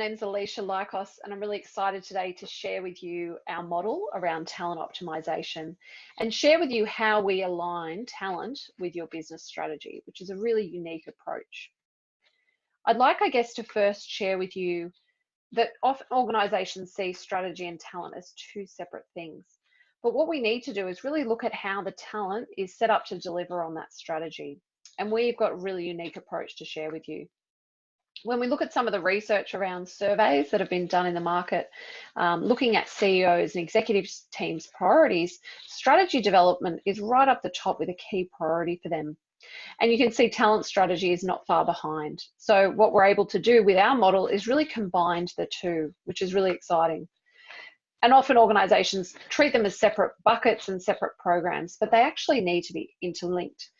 My name's Alicia Lykos, and I'm really excited today to share with you our model around talent optimization and share with you how we align talent with your business strategy, which is a really unique approach. I'd like, I guess, to first share with you that often organizations see strategy and talent as two separate things. But what we need to do is really look at how the talent is set up to deliver on that strategy. And we've got a really unique approach to share with you. When we look at some of the research around surveys that have been done in the market, looking at CEOs and executive teams' priorities, strategy development is right up the top with a key priority for them. And you can see talent strategy is not far behind. So what we're able to do with our model is really combine the two, which is really exciting. And often organizations treat them as separate buckets and separate programs, but they actually need to be interlinked.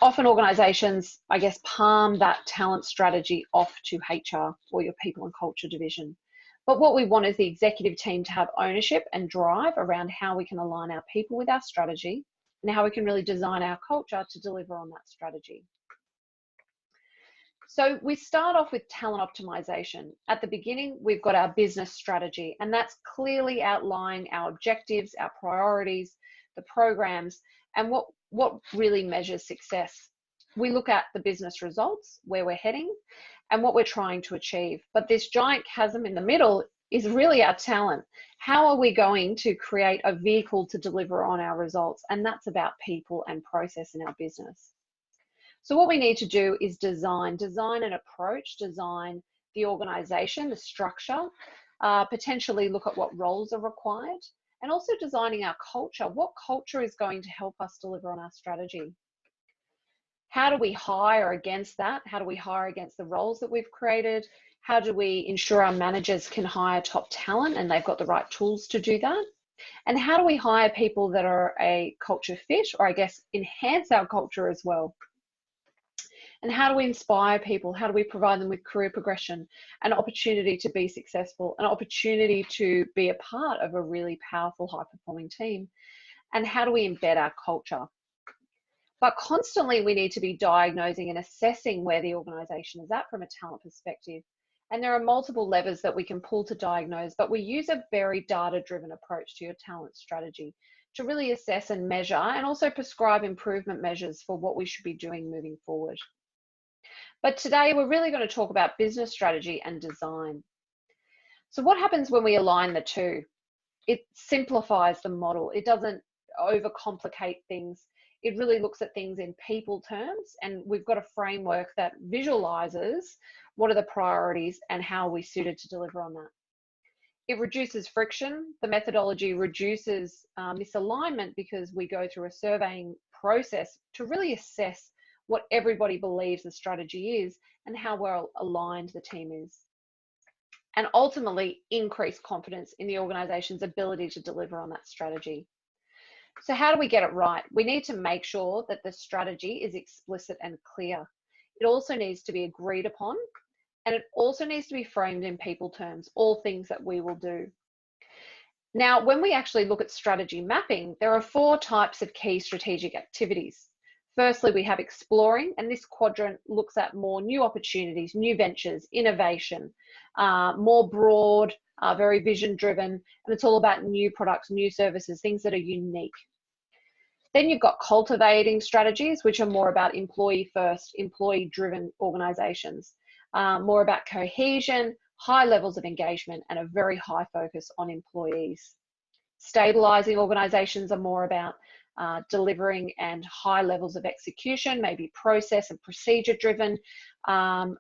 Often organizations, I guess, palm that talent strategy off to HR or your people and culture division. But what we want is the executive team to have ownership and drive around how we can align our people with our strategy and how we can really design our culture to deliver on that strategy. So we start off with talent optimization. At the beginning, we've got our business strategy, and that's clearly outlining our objectives, our priorities, the programs, and what really measures success. We look at the business results, where we're heading, and what we're trying to achieve. But this giant chasm in the middle is really our talent. How are we going to create a vehicle to deliver on our results? And that's about people and process in our business. So what we need to do is design an approach, design the organization, the structure, potentially look at what roles are required, and also designing our culture. What culture is going to help us deliver on our strategy? How do we hire against that? How do we hire against the roles that we've created? How do we ensure our managers can hire top talent and they've got the right tools to do that? And how do we hire people that are a culture fit, or I guess enhance our culture as well? And how do we inspire people? How do we provide them with career progression, an opportunity to be successful, an opportunity to be a part of a really powerful, high-performing team? And how do we embed our culture? But constantly we need to be diagnosing and assessing where the organization is at from a talent perspective. And there are multiple levers that we can pull to diagnose, but we use a very data-driven approach to your talent strategy to really assess and measure and also prescribe improvement measures for what we should be doing moving forward. But today we're really going to talk about business strategy and design. So what happens when we align the two? It simplifies the model. It doesn't overcomplicate things. It really looks at things in people terms, and we've got a framework that visualizes what are the priorities and how are we suited to deliver on that. It reduces friction. The methodology reduces misalignment because we go through a surveying process to really assess what everybody believes the strategy is and how well aligned the team is. And ultimately increase confidence in the organization's ability to deliver on that strategy. So how do we get it right? We need to make sure that the strategy is explicit and clear. It also needs to be agreed upon, and it also needs to be framed in people terms, all things that we will do. Now, when we actually look at strategy mapping, there are 4 types of key strategic activities. Firstly, we have exploring, and this quadrant looks at more new opportunities, new ventures, innovation, more broad, very vision driven, and it's all about new products, new services, things that are unique. Then you've got cultivating strategies, which are more about employee first, employee driven organizations, more about cohesion, high levels of engagement, and a very high focus on employees. Stabilizing organizations are more about delivering and high levels of execution, maybe process and procedure driven,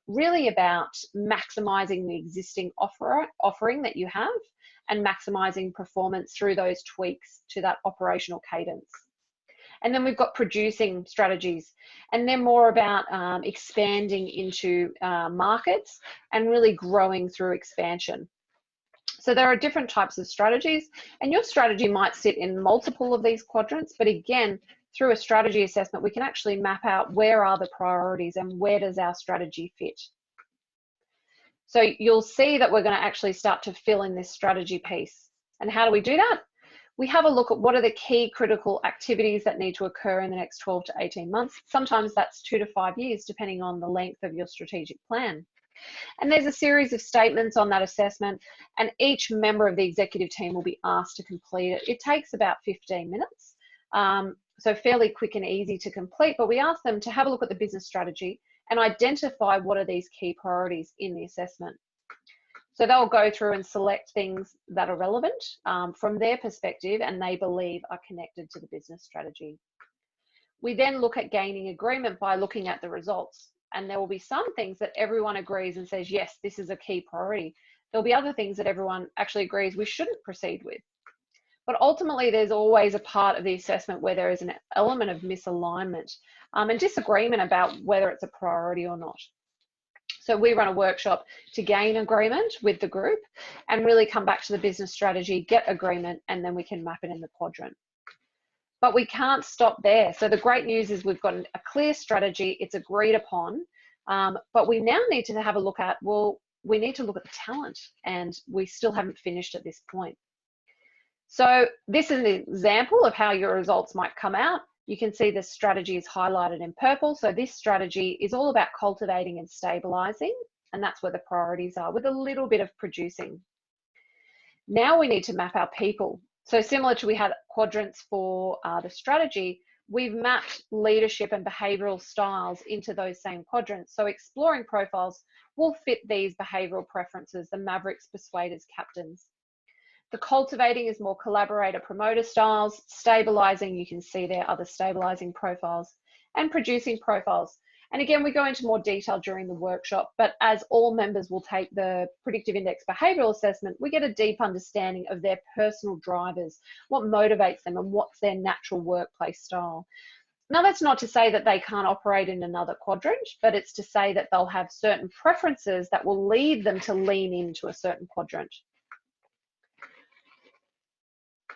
really about maximizing the existing offering that you have and maximizing performance through those tweaks to that operational cadence. And then we've got producing strategies, and they're more about expanding into markets and really growing through expansion. So there are different types of strategies, and your strategy might sit in multiple of these quadrants, but again, through a strategy assessment, we can actually map out where are the priorities and where does our strategy fit. So you'll see that we're going to actually start to fill in this strategy piece. And how do we do that? We have a look at what are the key critical activities that need to occur in the next 12 to 18 months. Sometimes that's 2 to 5 years, depending on the length of your strategic plan. And there's a series of statements on that assessment, and each member of the executive team will be asked to complete it. It takes about 15 minutes, so fairly quick and easy to complete, but we ask them to have a look at the business strategy and identify what are these key priorities in the assessment. So they'll go through and select things that are relevant from their perspective and they believe are connected to the business strategy. We then look at gaining agreement by looking at the results. And there will be some things that everyone agrees and says, yes, this is a key priority. There'll be other things that everyone actually agrees we shouldn't proceed with. But ultimately, there's always a part of the assessment where there is an element of misalignment and disagreement about whether it's a priority or not. So we run a workshop to gain agreement with the group and really come back to the business strategy, get agreement, and then we can map it in the quadrant. But we can't stop there. So the great news is we've got a clear strategy, it's agreed upon, but we now need to have a look at, well, we need to look at the talent, and we still haven't finished at this point. So this is an example of how your results might come out. You can see the strategy is highlighted in purple. So this strategy is all about cultivating and stabilizing, and that's where the priorities are, with a little bit of producing. Now we need to map our people. So similar to we had quadrants for the strategy, we've mapped leadership and behavioral styles into those same quadrants. So exploring profiles will fit these behavioral preferences, the mavericks, persuaders, captains. The cultivating is more collaborator promoter styles. Stabilizing, you can see there other stabilizing profiles, and producing profiles. And again, we go into more detail during the workshop, but as all members will take the predictive index behavioral assessment, we get a deep understanding of their personal drivers, what motivates them and what's their natural workplace style. Now, that's not to say that they can't operate in another quadrant, but it's to say that they'll have certain preferences that will lead them to lean into a certain quadrant.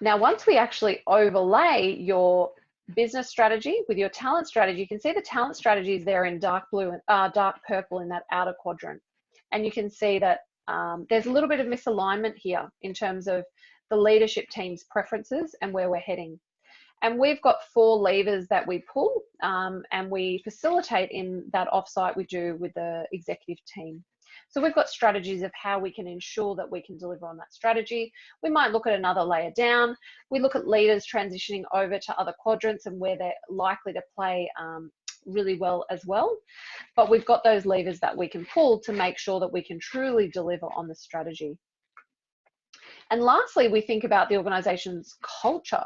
Now, once we actually overlay your business strategy with your talent strategy, you can see the talent strategy is there in dark blue and dark purple in that outer quadrant. And you can see that there's a little bit of misalignment here in terms of the leadership team's preferences and where we're heading. And we've got 4 levers that we pull and we facilitate in that offsite we do with the executive team. So we've got strategies of how we can ensure that we can deliver on that strategy. We might look at another layer down. We look at leaders transitioning over to other quadrants and where they're likely to play really well as well. But we've got those levers that we can pull to make sure that we can truly deliver on the strategy. And lastly, we think about the organization's culture.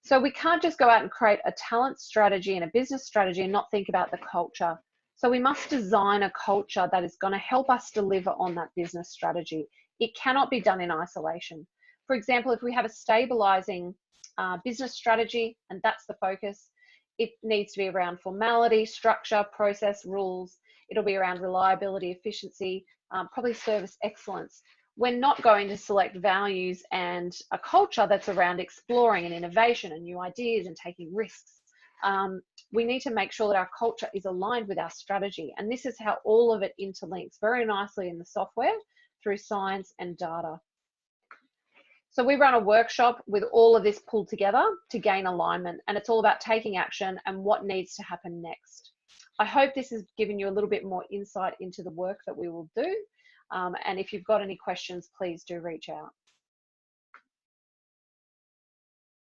So we can't just go out and create a talent strategy and a business strategy and not think about the culture. So we must design a culture that is going to help us deliver on that business strategy. It cannot be done in isolation. For example, if we have a stabilizing business strategy and that's the focus, it needs to be around formality, structure, process, rules. It'll be around reliability, efficiency, probably service excellence. We're not going to select values and a culture that's around exploring and innovation and new ideas and taking risks. We need to make sure that our culture is aligned with our strategy. And this is how all of it interlinks very nicely in the software through science and data. So we run a workshop with all of this pulled together to gain alignment. And it's all about taking action and what needs to happen next. I hope this has given you a little bit more insight into the work that we will do. And if you've got any questions, please do reach out.